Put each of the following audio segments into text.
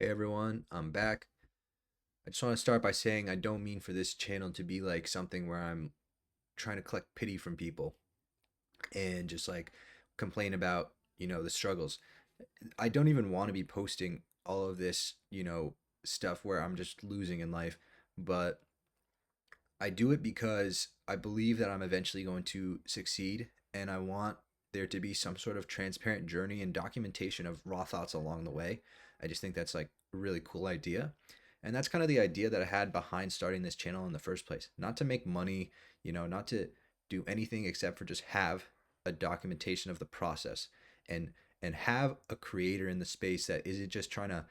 Hey everyone, I'm back. I just want to start by saying I don't mean for this channel to be like something where I'm trying to collect pity from people and just like complain about, the struggles. I don't even want to be posting all of this, stuff where I'm just losing in life, but I do it because I believe that I'm eventually going to succeed and I want there to be some sort of transparent journey and documentation of raw thoughts along the way. I just think that's like a really cool idea. And that's kind of the idea that I had behind starting this channel in the first place. Not to make money, not to do anything except for just have a documentation of the process and have a creator in the space that isn't just trying to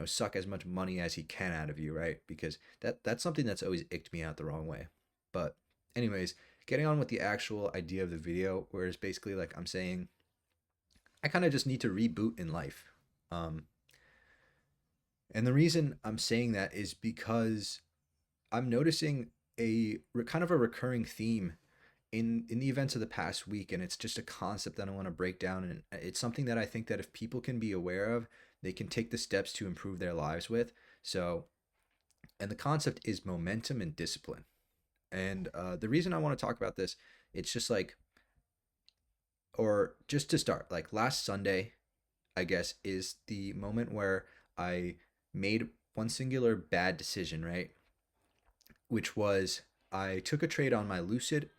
suck as much money as he can out of you, right? Because that's something that's always icked me out the wrong way. But anyways, getting on with the actual idea of the video, where it's basically like I'm saying I kind of just need to reboot in life. Um, and the reason I'm saying that is because I'm noticing kind of a recurring theme in the events of the past week, and it's just a concept that I want to break down, and it's something that I think that if people can be aware of, they can take the steps to improve their lives with. So, and the concept is momentum and discipline. And the reason I want to talk about this, it's just like, or just to start, like last Sunday, I guess, is the moment where I made one singular bad decision, right? Which was I took a trade on my Lucid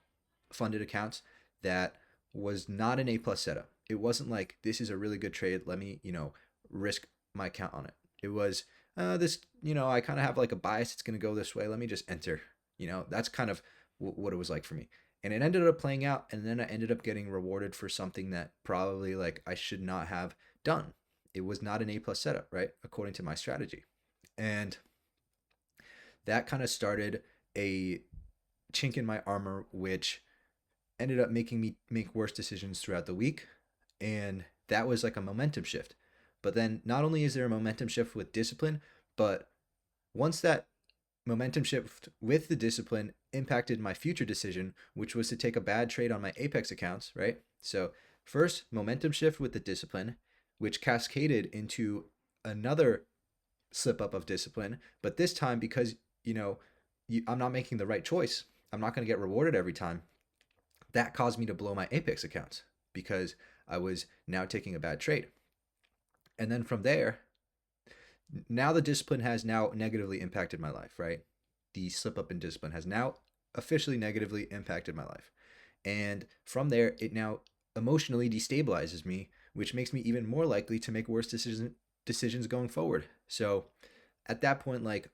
funded accounts that was not an A plus setup. It wasn't like this is a really good trade. Let me, risk my account on it. It was this, I kind of have like a bias. It's going to go this way. Let me just enter. That's kind of what it was like for me. And it ended up playing out. And then I ended up getting rewarded for something that probably like I should not have done. It was not an A plus setup, right? According to my strategy. And that kind of started a chink in my armor, which ended up making me make worse decisions throughout the week. And that was like a momentum shift. But then not only is there a momentum shift with discipline, but once that momentum shift with the discipline impacted my future decision, which was to take a bad trade on my Apex accounts, right? So, first, momentum shift with the discipline, which cascaded into another slip up of discipline. But this time, because, I'm not making the right choice, I'm not going to get rewarded every time. That caused me to blow my Apex accounts because I was now taking a bad trade. And then from there, now the discipline has now negatively impacted my life, right? The slip up in discipline has now officially negatively impacted my life. And from there, it now emotionally destabilizes me, which makes me even more likely to make worse decisions going forward. So at that point, like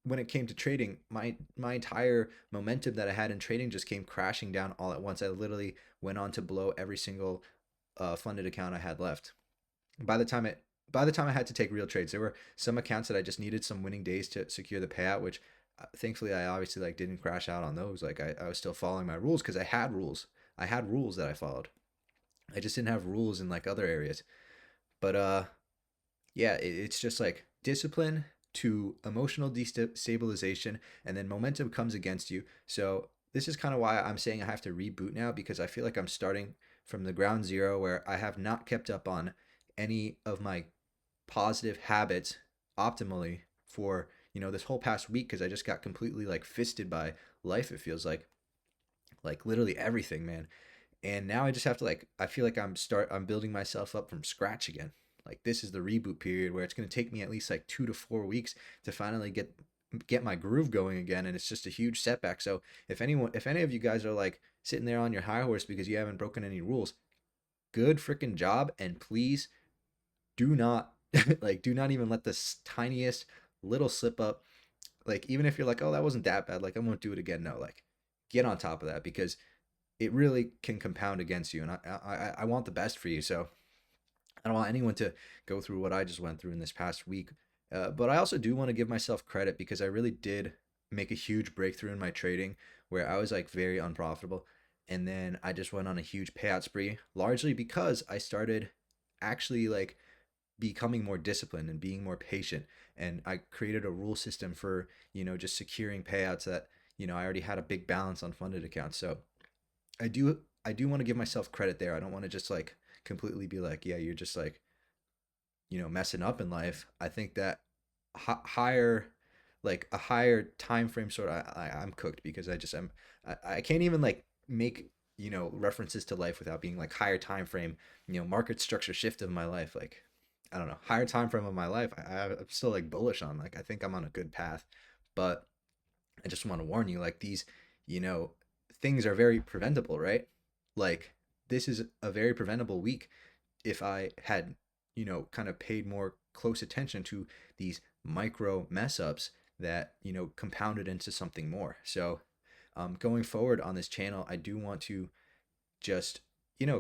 when it came to trading, my entire momentum that I had in trading just came crashing down all at once. I literally went on to blow every single funded account I had left. By the time it by the time I had to take real trades, there were some accounts that I just needed some winning days to secure the payout, which thankfully I obviously like didn't crash out on those. Like I was still following my rules because I had rules. I had rules that I followed. I just didn't have rules in like other areas. But yeah, it's just like discipline to emotional destabilization, and then momentum comes against you. So this is kind of why I'm saying I have to reboot now, because I feel like I'm starting from the ground zero where I have not kept up on any of my positive habits optimally for this whole past week, because I just got completely like fisted by life. It feels like literally everything, man. And now I just have to like I feel like I'm building myself up from scratch again. Like this is the reboot period where it's going to take me at least like 2 to 4 weeks to finally get my groove going again, and it's just a huge setback. So if any of you guys are like sitting there on your high horse because you haven't broken any rules, good freaking job, and please do not do not even let the tiniest little slip up, like even if you're like, oh, that wasn't that bad, like I won't do it again. No, like get on top of that, because it really can compound against you. And I want the best for you. So I don't want anyone to go through what I just went through in this past week. But I also do want to give myself credit, because I really did make a huge breakthrough in my trading where I was like very unprofitable. And then I just went on a huge payout spree, largely because I started actually like becoming more disciplined and being more patient. And I created a rule system for, just securing payouts that, I already had a big balance on funded accounts. So I do want to give myself credit there. I don't want to just like completely be like, yeah, you're just like messing up in life, I think that higher, like a higher time frame sort of, I'm cooked because I can't even like make references to life without being like higher time frame, market structure shift of my life. Like, I don't know, higher time frame of my life. I'm still like bullish on, like, I think I'm on a good path, but I just want to warn you, like, these, you know, things are very preventable, right? Like, this is a very preventable week if I had, kind of paid more close attention to these micro mess ups that, compounded into something more. So, going forward on this channel, I do want to just,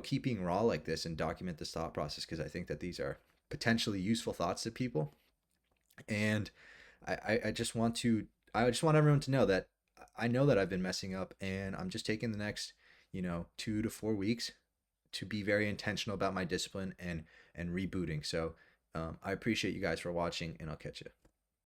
keep being raw like this and document this thought process because I think that these are potentially useful thoughts to people. And I just want to, I just want everyone to know that I know that I've been messing up and I'm just taking the next, 2 to 4 weeks to be very intentional about my discipline and rebooting. So I appreciate you guys for watching, and I'll catch you.